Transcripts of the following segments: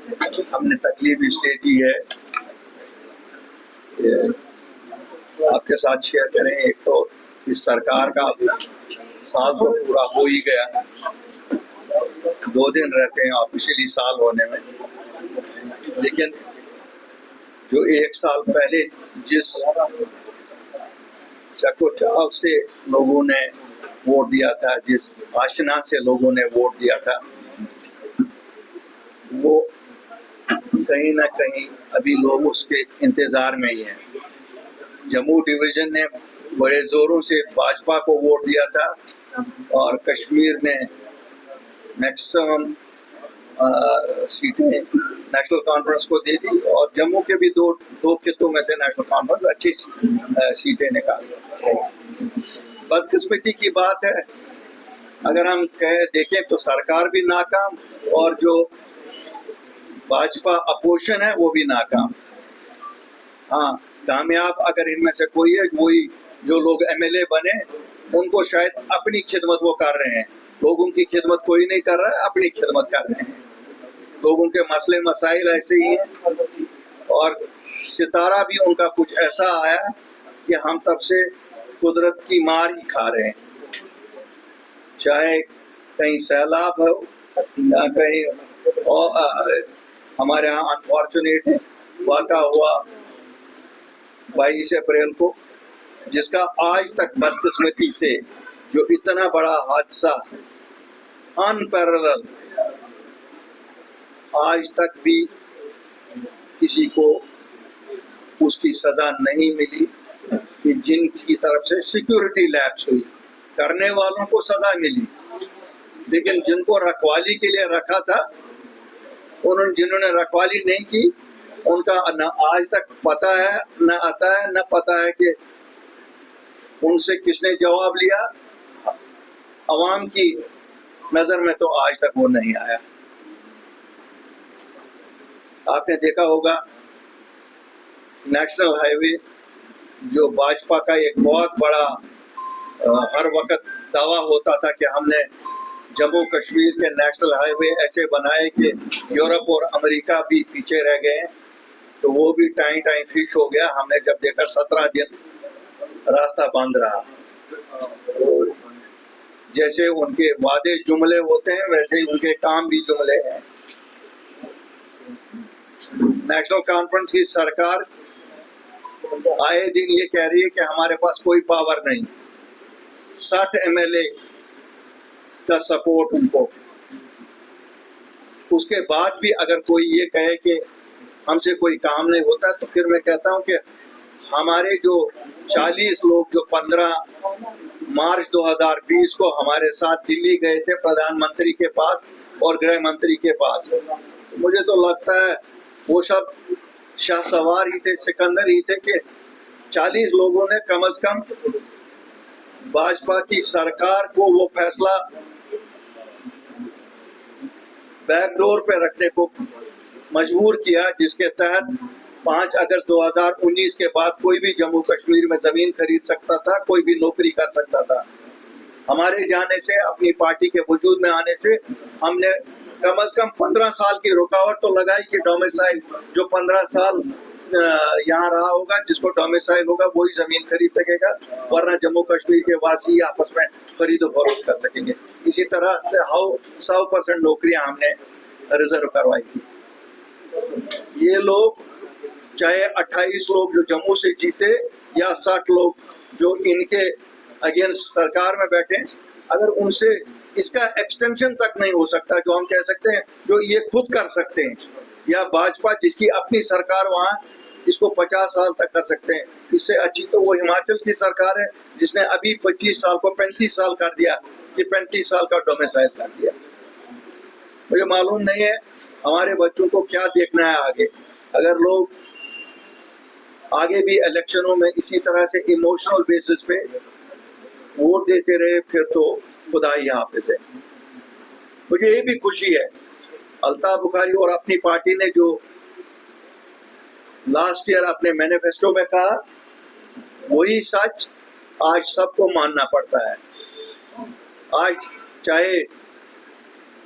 हमने तकलीफ इसलिए दी है, आपके साथ शेयर करें। एक तो इस सरकार का साल तो पूरा हो ही गया, 2 दिन रहते हैं ऑफिशियली साल होने में, लेकिन जो 1 साल पहले जिस चकोचाव से लोगों ने वोट दिया था, जिस आशना से लोगों ने वोट दिया था, वो कहीं ना कहीं अभी लोग उसके इंतजार में ही हैं। जम्मू डिवीजन ने बड़े जोरों से भाजपा को वोट दिया था और कश्मीर ने मैक्सिमम सीटें नेशनल कॉन्फ्रेंस को दे दी, और जम्मू के भी दो खितों में से नेशनल कॉन्फ्रेंस अच्छी सीटें निकाली। बदकिस्मती की बात है, अगर हम देखें तो सरकार भी नाकाम और जो भाजपा अपोजिशन है वो भी नाकाम। हाँ, कामयाब अगर इनमें से कोई है, वही जो लोग एमएलए बने, उनको शायद अपनी खिदमत वो कर रहे हैं। लोगों की खिदमत कोई नहीं कर रहा है, अपनी खिदमत कर रहे हैं। लोगों के मसले मसाइल ऐसे ही हैं, और सितारा भी उनका कुछ ऐसा आया कि हम तब से कुदरत की मार ही खा रहे हैं। चाहे कहीं सैलाब हो या कहीं और हमारे यहाँ अनफॉर्चुनेट वाक़ा हुआ 22 अप्रैल को, जिसका आज तक बदकिस्मती से जो इतना बड़ा हादसा अनपैरेलल, आज तक भी किसी को उसकी सजा नहीं मिली कि जिनकी तरफ से सिक्योरिटी लैप्स हुई। करने वालों को सजा मिली, लेकिन जिनको रखवाली के लिए रखा था, उन्होंने जिन्होंने रखवाली नहीं की, उनका न आज तक पता है, न आता है, न पता है कि उनसे किसने जवाब लिया। अवाम की नजर में तो आज तक वो नहीं आया। आपने देखा होगा नेशनल हाईवे, जो भाजपा का एक बहुत बड़ा हर वक्त दावा होता था कि हमने जम्मू कश्मीर के नेशनल हाईवे ऐसे बनाए कि यूरोप और अमेरिका भी पीछे रह गए, तो वो भी टाइम फिश हो गया। हमने जब देखा 17 दिन रास्ता बंद रहा। जैसे उनके वादे जुमले होते हैं, वैसे ही उनके काम भी जुमले हैं। नेशनल कॉन्फ्रेंस की सरकार आए दिन ये कह रही है कि हमारे पास कोई पावर नहीं। 60 एमएलए का सपोर्ट उनको, उसके बाद भी अगर कोई ये कहे कि हमसे कोई काम नहीं होता, तो फिर मैं कहता हूं कि हमारे जो 40 लोग जो 15 मार्च 2020 को हमारे साथ दिल्ली गए थे प्रधानमंत्री के पास और गृह मंत्री के पास, मुझे तो लगता है वो सब शाहसवार ही थे, सिकंदर ही थे कि 40 लोगों ने कम से कम भाजपा की सरकार को वो फैसला बैकडोर पे रखने को मजबूर किया, जिसके तहत 5 अगस्त 2019 के बाद कोई भी जम्मू कश्मीर में जमीन खरीद सकता था, कोई भी नौकरी कर सकता था। हमारे जाने से, अपनी पार्टी के वजूद में आने से, हमने कम से कम 15 साल की रुकावट तो लगाई कि डोमिसाइल जो 15 साल यहाँ रहा होगा, जिसको डोमिसाइल होगा वही जमीन खरीद सकेगा, वरना जम्मू कश्मीर के वासी आपस में खरीदो फरोख्त कर सकेंगे। इसी तरह से 100% नौकरियां हमने रिजर्व करवाई थी। ये लोग चाहे 28 लोग जो जम्मू से जीते या 60 लोग जो इनके अगेंस्ट सरकार में बैठे, अगर उनसे इसका एक्सटेंशन तक नहीं हो सकता, जो हम कह सकते हैं जो ये खुद कर सकते हैं, या भाजपा जिसकी अपनी सरकार वहाँ इसको 50 साल तक कर सकते हैं, इससे अच्छी तो वो हिमाचल की सरकार है जिसने अभी 25 साल को 35 साल कर दिया, कि 35 साल का डोमिसाइल कर दिया। मुझे मालूम नहीं है हमारे बच्चों को क्या देखना है आगे। अगर लोग आगे भी इलेक्शनों में इसी तरह से इमोशनल बेसिस पे वोट देते रहे, फिर तो खुदा ही हाफिज है। मुझे ये भी खुशी है, अल्ताफ बुखारी और अपनी पार्टी ने जो लास्ट ईयर अपने मैनिफेस्टो में कहा, वही सच आज सबको मानना पड़ता है। आज चाहे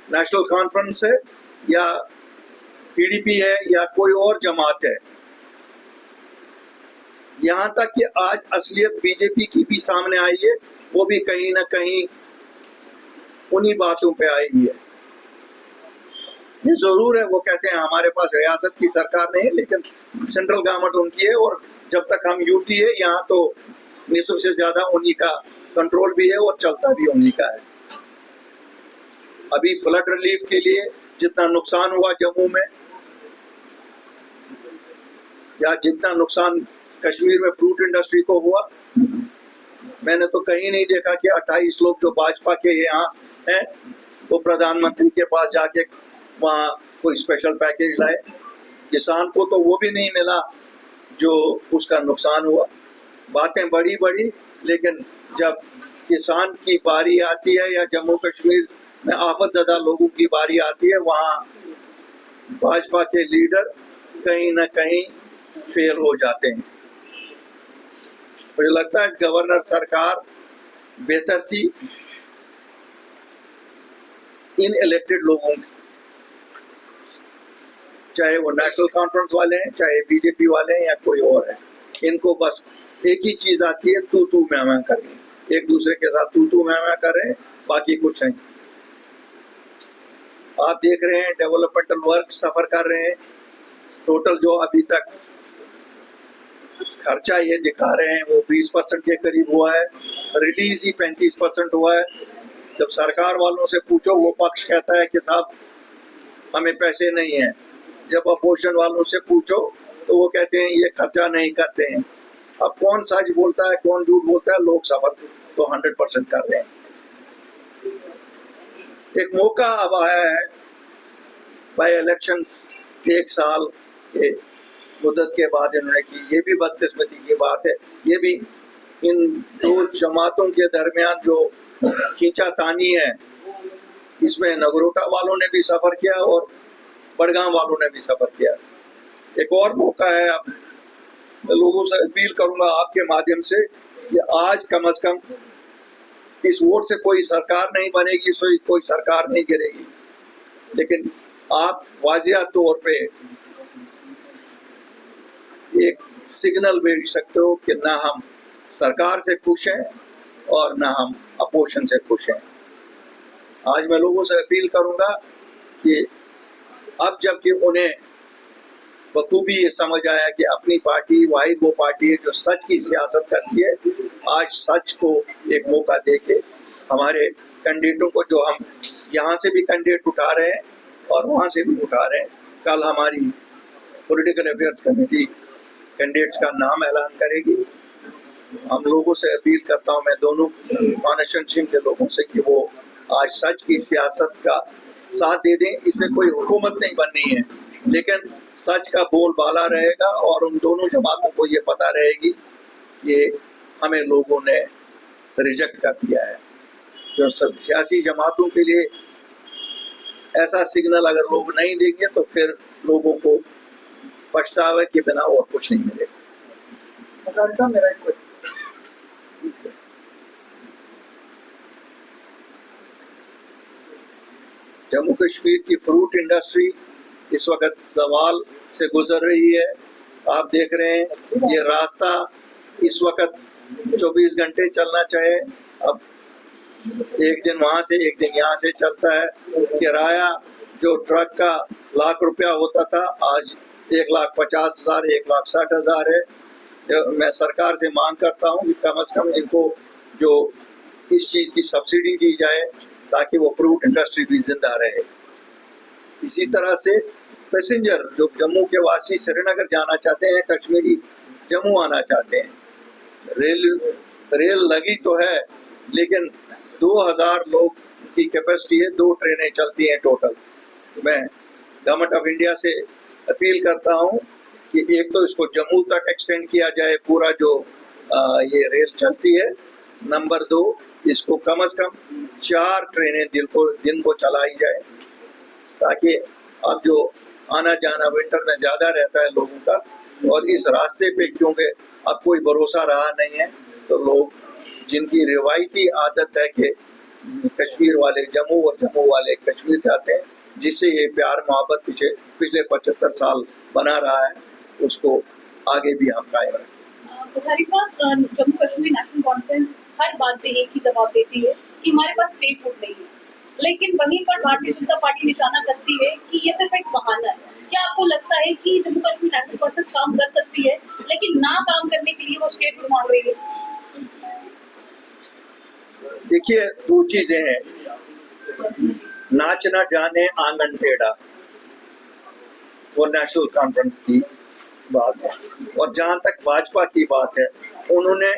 नेशनल कॉन्फ्रेंस है या पीडीपी है या कोई और जमात है। यहाँ तक कि आज असलियत बीजेपी की भी सामने आई है, वो भी कहीं ना कहीं उन्हीं बातों पे आई है। ये जरूर है, वो कहते हैं हमारे पास रियासत की सरकार नहीं है, लेकिन सेंट्रल गवर्नमेंट उनकी है, और जब तक हम यूटी है यहाँ तो निस्फ से ज्यादा उन्हीं का कंट्रोल भी है और चलता भी उन्हीं का है। अभी फ्लड रिलीफ के लिए जितना नुकसान हुआ जम्मू में, या जितना नुकसान कश्मीर में फ्रूट इंडस्ट्री को हुआ, मैंने तो कहीं नहीं देखा कि 28 लोग जो भाजपा के यहाँ हैं वो प्रधानमंत्री के पास जाके वहाँ कोई स्पेशल पैकेज लाए। किसान को तो वो भी नहीं मिला जो उसका नुकसान हुआ। बातें बड़ी बड़ी, लेकिन जब किसान की बारी आती है या जम्मू कश्मीर में आफतज़दा लोगों की बारी आती है, वहाँ भाजपा के लीडर कहीं ना कहीं फेल हो जाते हैं। मुझे लगता है गवर्नर सरकार बेहतर थी इन इलेक्टेड लोगों की, चाहे वो नेशनल कॉन्फ्रेंस वाले हैं, चाहे बीजेपी वाले हैं या कोई और है। इनको बस एक ही चीज आती है, तू तू मैं मैं करें, एक दूसरे के साथ तू तू मैं करें, बाकी कुछ नहीं। आप देख रहे हैं डेवलपमेंटल वर्क सफर कर रहे हैं। टोटल जो अभी तक खर्चा ये दिखा रहे हैं वो 20% के करीब हुआ है, रिलीज ही 35% हुआ है। जब सरकार वालों से पूछो वो पक्ष कहता है कि साहब हमें पैसे नहीं है। जब अपोजिशन वालों से पूछो तो वो कहते हैं ये खर्चा नहीं करते हैं। अब कौन सच बोलता है कौन झूठ बोलता है, लोग सफर तो 100% कर रहे हैं। एक मौका अब आया है बाय इलेक्शंस, 1 साल के मुद्दत के बाद इन्होंने की। ये भी बदकिस्मती की बात है, ये भी इन दो जमातों के दरमियान जो खींचातानी है, इसमें नगरोटा वालों ने भी सफर किया और बड़गांव वालों ने भी सफर किया। एक और मौका है, अब मैं लोगों से अपील करूंगा आपके माध्यम से कि आज कम से कम इस वोट से कोई सरकार नहीं बनेगी, कोई सरकार नहीं गिरेगी, लेकिन आप वाजिया तौर पे एक सिग्नल भेज सकते हो कि ना हम सरकार से खुश हैं और ना हम अपोजिशन से खुश हैं। आज मैं लोगों से अपील करूंगा कि अब जबकि उन्हें बखूबी ये समझ आया कि अपनी पार्टी वाहिद वो पार्टी है जो सच की सियासत करती है, आज सच को एक मौका देके हमारे कैंडिडेटों को, जो हम यहाँ से भी कैंडिडेट उठा रहे हैं और वहाँ से भी उठा रहे हैं, कल हमारी पॉलिटिकल अफेयर्स कमेटी कैंडिडेट्स का नाम ऐलान करेगी। हम लोगों से अपील करता हूँ, मैं दोनों कॉन्स्टिट्यूंसी के लोगों से, कि वो आज सच की सियासत का साथ दे दें। इससे कोई हुकूमत नहीं बननी है, लेकिन सच का बोलबाला रहेगा और उन दोनों जमातों को ये पता रहेगी कि हमें लोगों ने रिजेक्ट कर दिया है। जो सब सियासी जमातों के लिए ऐसा सिग्नल अगर लोग नहीं देंगे तो फिर लोगों को पछतावे के बिना और कुछ नहीं मिलेगा। मेरा एक जम्मू कश्मीर की फ्रूट इंडस्ट्री इस वक्त सवाल से गुजर रही है। आप देख रहे हैं ये रास्ता इस वक्त 24 घंटे चलना चाहे, अब एक दिन वहां से एक दिन यहाँ से चलता है। किराया जो ट्रक का ₹1,00,000 होता था, आज 1,50,000 1,60,000 है। मैं सरकार से मांग करता हूँ कि कम से कम इनको जो इस चीज की सब्सिडी दी जाए ताकि वो फ्रूट इंडस्ट्री भी जिंदा रहे। इसी तरह से पैसेंजर जो जम्मू के वासी श्रीनगर जाना चाहते हैं, कश्मीरी जम्मू आना चाहते हैं, रेल लगी तो है, लेकिन 2000 लोग की कैपेसिटी है, 2 ट्रेनें चलती हैं टोटल। मैं गवर्नमेंट ऑफ इंडिया से अपील करता हूं कि एक तो इसको जम्मू तक एक्सटेंड किया जाए पूरा जो ये रेल चलती है। नंबर 2, इसको कम से कम 4 ट्रेनें दिन को चलाई जाए, ताकि अब जो आना जाना विंटर में ज़्यादा रहता है लोगों का, और इस रास्ते पे क्योंकि अब कोई भरोसा रहा नहीं है, तो लोग जिनकी रिवायती आदत है कि कश्मीर वाले जम्मू और जम्मू वाले कश्मीर जाते हैं, जिससे ये प्यार मोहब्बत पिछले 75 साल बना रहा है, उसको आगे भी हम कायम रखें। बुखारी साहब, जम्मू कश्मीर नेशनल कॉन्फ्रेंस हर बात पे एक ही जवाब देती है कि हमारे पास स्टेट फूड नहीं है, लेकिन वहीं पर भारतीय जनता पार्टी निशाना कसती है कि ये सिर्फ एक बहाना है। क्या आपको लगता है कि जम्मू कश्मीर नेशनल कॉन्फ्रेंस काम कर सकती है, लेकिन ना काम करने के लिए वो स्टेट फूड मांग रही है? देखिए, दो चीजें हैं, नाच ना जाने आंगन टेढ़ा, वो नेशनल कॉन्फ्रेंस की बात है। और जहां तक भाजपा की बात है, उन्होंने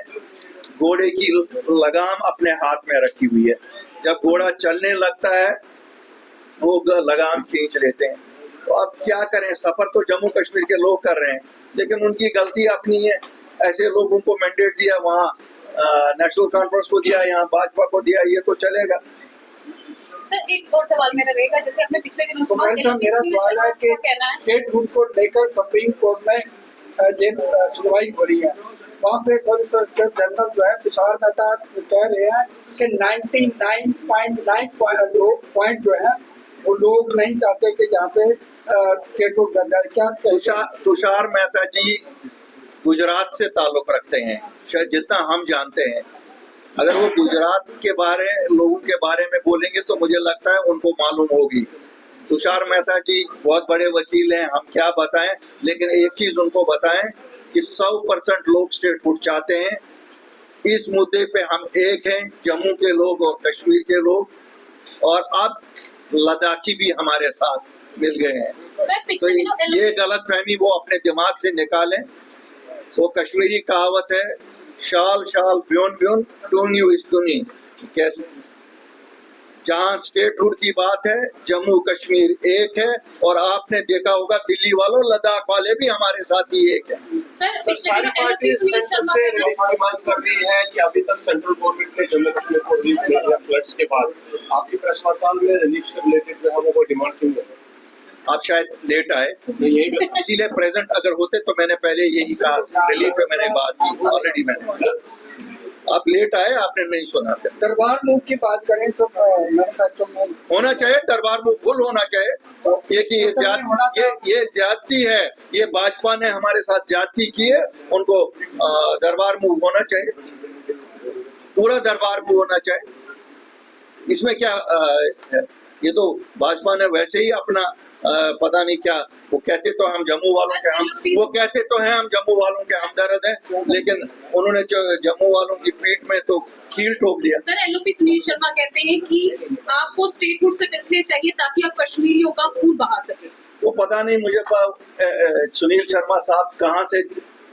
घोड़े की लगाम अपने हाथ में रखी हुई है। जब घोड़ा चलने लगता है वो लगाम खींच लेते हैं। तो अब क्या करें, सफर तो जम्मू कश्मीर के लोग कर रहे हैं, लेकिन उनकी गलती अपनी है। ऐसे लोगों को मैंडेट दिया, वहाँ नेशनल कॉन्फ्रेंस को दिया, यहाँ भाजपा को दिया, ये तो चलेगा। सर, एक और सवाल मेरा रहेगा, जैसे आपने पिछले दिनों तो मेरा सवाल है कि स्टेट रूल को लेकर सुप्रीम कोर्ट में सुनवाई हो रही है, वहाँ पे सॉलिसिटर जनरल जो है तुषार मेहता कह रहे हैं कि 99.9 पॉइंट जो है वो लोग नहीं चाहते कि जहाँ पे स्टेट रूल बन जाए। क्या तुषार मेहता जी गुजरात से ताल्लुक रखते हैं, शायद जितना हम जानते हैं। अगर वो गुजरात के लोगों के बारे में बोलेंगे तो मुझे लगता है उनको मालूम होगी। तुषार मेहता जी बहुत बड़े वकील हैं, हम क्या बताएं, लेकिन एक चीज उनको बताएं कि 100% लोग स्टेट फूड चाहते हैं। इस मुद्दे पे हम एक हैं, जम्मू के लोग और कश्मीर के लोग, और अब लद्दाखी भी हमारे साथ मिल गए हैं। तो ये गलत फहमी वो अपने दिमाग से निकालें। वो कश्मीरी कहावत है, शाल शाल ब्योन ब्योन टून यू इस्तुनी। जहाँ स्टेट रूट की बात है, जम्मू कश्मीर एक है, और आपने देखा होगा दिल्ली वालों, लद्दाख वाले भी हमारे साथ ही एक है। सर, सारी पार्टी सेंटर से रिलीफ की मांग कर रही है कि अभी तक सेंट्रल गवर्नमेंट ने जम्मू कश्मीर को रिलीफ नहीं दिया फ्लड्स के बाद। आपकी प्रेस वार्ता में रिलीफ से रिलेटेड जो है वो डिमांड क्यों है? आप शायद लेट आए, इसीलिए प्रेजेंट अगर होते तो मैंने पहले यही कहा, रिलीफ पे मैंने बात की ऑलरेडी। मैंने आप लेट आए, आपने नहीं सुना था। दरबार मूव की बात करें तो होना चाहिए, दरबार मूव फुल होना चाहिए। ये ज्यादती है, ये भाजपा ने हमारे साथ ज्यादती की है, उनको दरबार मूव होना चाहिए, पूरा दरबार मूव होना चाहिए। इसमें क्या है? ये तो भाजपा ने वैसे ही अपना पता नहीं क्या, वो कहते तो हम जम्मू वालों के वो कहते तो हैं हम जम्मू वालों के हमदर्द हैं, लेकिन उन्होंने जम्मू वालों की पीठ में तो कील ठोक दिया। सर, एलओपी सुनील शर्मा कहते हैं कि आपको स्टेट फूड से इसलिए चाहिए ताकि आप कश्मीरियों का खून बहा सके। वो पता नहीं मुझे सुनील शर्मा साहब कहाँ से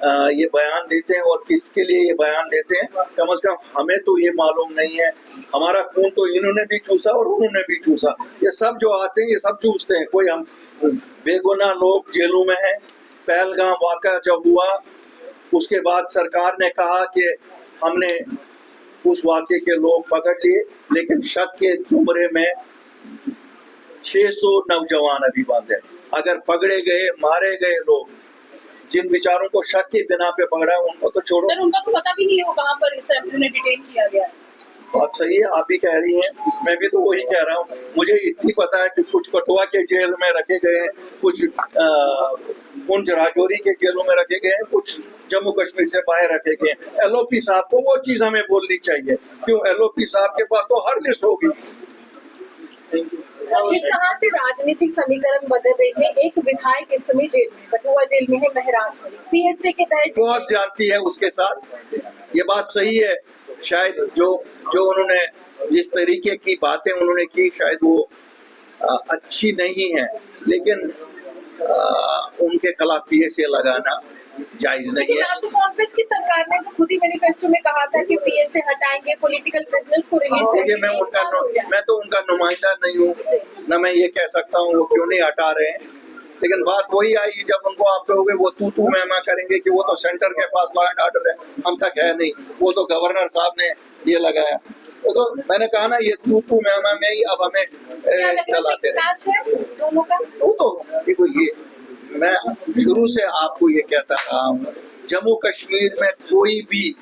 ये बयान देते हैं और किसके लिए ये बयान देते हैं, कम से कम हमें तो ये मालूम नहीं है। हमारा खून तो इन्होंने भी चूसा और उन्होंने भी चूसा, ये सब जो आते हैं ये सब चूसते हैं। कोई हम बेगुनाह लोग जेलों में हैं। पहलगाम वाक़या जब हुआ उसके बाद सरकार ने कहा कि हमने उस वाक़े के लोग पकड़ लिए, लेकिन शक के जुमरे में 600 नौजवान अभी बंद है। अगर पकड़े गए, मारे गए लोग, जिन विचारों को शक के बिना पे पकड़ा है, उनको तो छोड़ो। सर, उनका तो पता भी नहीं है वो कहाँ पर इस उन्हें डिटेन किया गया है। बात सही है, आप भी कह रही हैं, मैं भी तो वही कह रहा हूँ। मुझे इतनी पता है कि कुछ कठुआ के जेल में रखे गए हैं, कुछ पुंछ राजौरी के जेलों में रखे गए हैं, कुछ जम्मू कश्मीर से बाहर रखे गए हैं। एलओपी साहब को वो चीज हमें बोलनी चाहिए, क्यों? एलओपी साहब के पास तो हर लिस्ट होगी। जिस तरह से राजनीतिक समीकरण बदल रहे हैं, एक विधायक इस समय जेल में, कठुआ जेल में है, महराज पीएससी के तहत बहुत ज्यादती है उसके साथ, ये बात सही है। शायद जो उन्होंने जिस तरीके की बातें उन्होंने की, शायद वो अच्छी नहीं है, लेकिन उनके खिलाफ पीएसए लगाना जायज नहीं है। नेशनल कॉन्फ्रेंस की सरकार ने तो खुद ही मैनिफेस्टो में कहा था कि पीएसए हटाएंगे, पॉलिटिकल प्रिजनर्स को रिलीज करेंगे। मैं तो उनका नुमाइंदा नहीं हूँ, न मैं ये कह सकता हूँ वो क्यों नहीं हटा रहे हैं, लेकिन बात वही आएगी जब उनको आप कहोगे वो तू मैं करेंगे कि वो तो सेंटर के पास लॉ एंड ऑर्डर है, हम तक है नहीं, वो तो गवर्नर साहब ने ये लगाया। तो मैंने कहा ना, ये तू मैं में ही अब हमें चलाते रहे। दोनों का तो देखो, ये मैं शुरू से आपको ये कहता रहा हूँ, जम्मू कश्मीर में कोई भी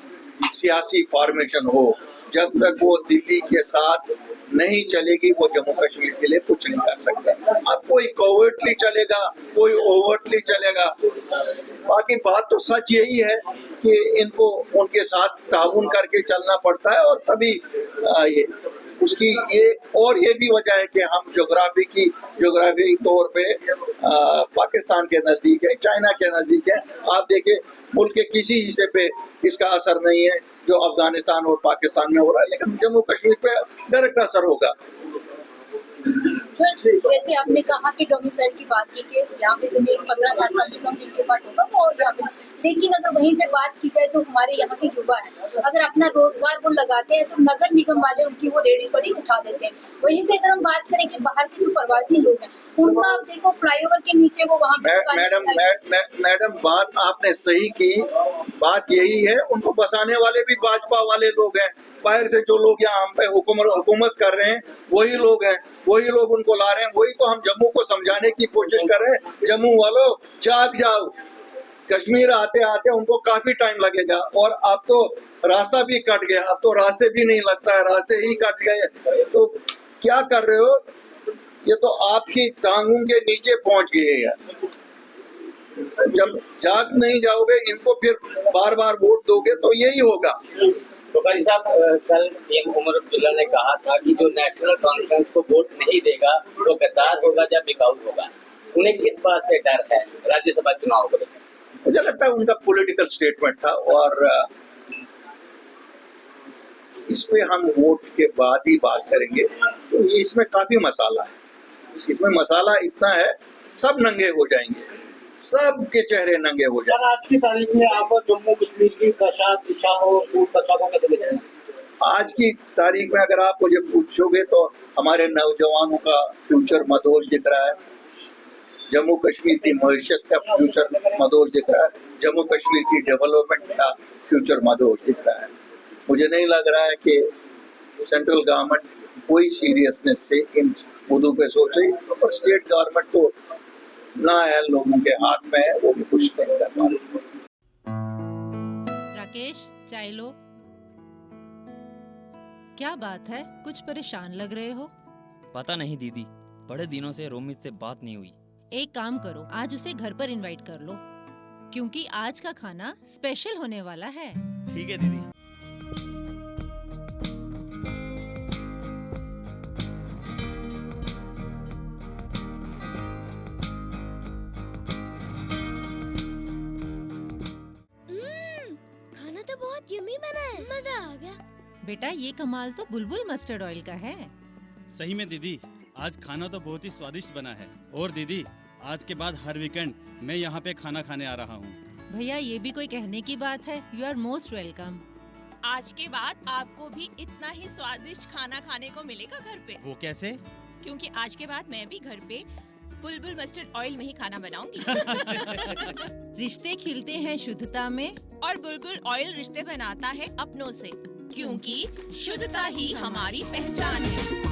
सियासी फॉर्मेशन हो, जब तक वो दिल्ली के साथ नहीं चलेगी वो जम्मू कश्मीर के लिए कुछ नहीं कर सकता। अब कोई कोवर्टली चलेगा, कोई ओवर्टली चलेगा। बाकी बात तो सच यही है कि इनको उनके साथ ताउन करके चलना पड़ता है, और तभी ये उसकी ये भी वजह है कि हम ज्योग्राफी तौर पे पाकिस्तान के नजदीक है, चाइना के नजदीक है। आप देखिए मुल्क के किसी हिस्से पे इसका असर नहीं है जो अफगानिस्तान और पाकिस्तान में हो रहा है, लेकिन जम्मू कश्मीर पे डायरेक्ट असर होगा। सर, जैसे आपने कहा कि डोमिसाइल की बात की कि यहाँ पे जमीन 15 साल कम से कम जिनके पास होगा वो यहाँ पे, लेकिन अगर वहीं पे बात की जाए तो हमारे यहाँ के युवा है, अगर अपना रोजगार वो लगाते हैं तो नगर निगम वाले उनकी वो रेडी पड़ी उठा देते हैं। वहीं पे अगर हम बात करें कि बाहर के जो प्रवासी लोग हैं उनका आप देखो फ्लाईओवर के नीचे वो वहाँ पे मैडम बात आपने सही की। बात यही है, उनको बसाने वाले भी भाजपा वाले लोग हैं। बाहर से जो लोग यहाँ हम पे हुकूमत कर रहे हैं वही लोग हैं, वही लोग उनको ला रहे हैं। वही तो हम जम्मू को समझाने की कोशिश कर रहे हैं, जम्मू वालों जाग जाओ। कश्मीर आते आते उनको काफी टाइम लगेगा, और अब तो रास्ता भी कट गया, अब तो रास्ते भी नहीं लगता है, रास्ते ही कट गए। तो क्या कर रहे हो? ये तो आपकी टांगों के नीचे पहुंच गए हैं। जब जाग नहीं जाओगे, इनको फिर बार बार वोट दोगे तो यही होगा। तो कारी साहब, कल सीएम उमर अब्दुल्ला ने कहा था कि जो नेशनल कॉन्फ्रेंस को वोट नहीं देगा वो गद्दार होगा या बिकाऊ होगा। उन्हें किस बात से डर है राज्यसभा चुनाव को लेकर? मुझे लगता है उनका पॉलिटिकल स्टेटमेंट था, और इस पे हम वोट के बाद ही बात करेंगे। तो ये इसमें काफी मसाला है, इसमें मसाला इतना है सब नंगे हो जाएंगे, सबके चेहरे नंगे हो जाएंगे। आज की तारीख में आप जम्मू कश्मीर की दशा दिशा और दशा को कैसे देखें? आज की तारीख में अगर आप मुझे पूछोगे तो हमारे नौजवानों का फ्यूचर मदहोश दिख रहा है, जम्मू कश्मीर की मईशत का फ्यूचर मदहोश दिख रहा है, जम्मू कश्मीर की डेवलपमेंट का फ्यूचर मदहोश दिख रहा है। मुझे नहीं लग रहा है कि सेंट्रल गवर्नमेंट कोई सीरियसनेस से इन मुद्दों पे सोचे, और स्टेट गवर्नमेंट तो ना है, लोगों के हाथ में है, वो भी कुछ नहीं कर पा रही। राकेश, चाय लो। क्या बात है, कुछ परेशान लग रहे हो? पता नहीं दीदी, बड़े दिनों से रोमित से बात नहीं हुई। एक काम करो, आज उसे घर पर इनवाइट कर लो, क्योंकि आज का खाना स्पेशल होने वाला है। ठीक है दीदी। खाना तो बहुत यम्मी बना है, मजा आ गया। बेटा ये कमाल तो बुलबुल मस्टर्ड ऑयल का है। सही में दीदी, आज खाना तो बहुत ही स्वादिष्ट बना है। और दीदी, आज के बाद हर वीकेंड मैं यहाँ पे खाना खाने आ रहा हूँ। भैया ये भी कोई कहने की बात है? You are most welcome. आज के बाद आपको भी इतना ही स्वादिष्ट खाना खाने को मिलेगा घर पे। वो कैसे? क्योंकि आज के बाद मैं भी घर पे बुलबुल मस्टर्ड ऑयल में ही खाना बनाऊंगी। रिश्ते खिलते हैं शुद्धता में, और बुलबुल ऑयल रिश्ते बनाता है अपनों से, क्योंकि शुद्धता ही हमारी पहचान है।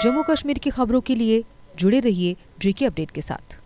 जम्मू कश्मीर की खबरों के लिए जुड़े रहिए JK अपडेट के साथ।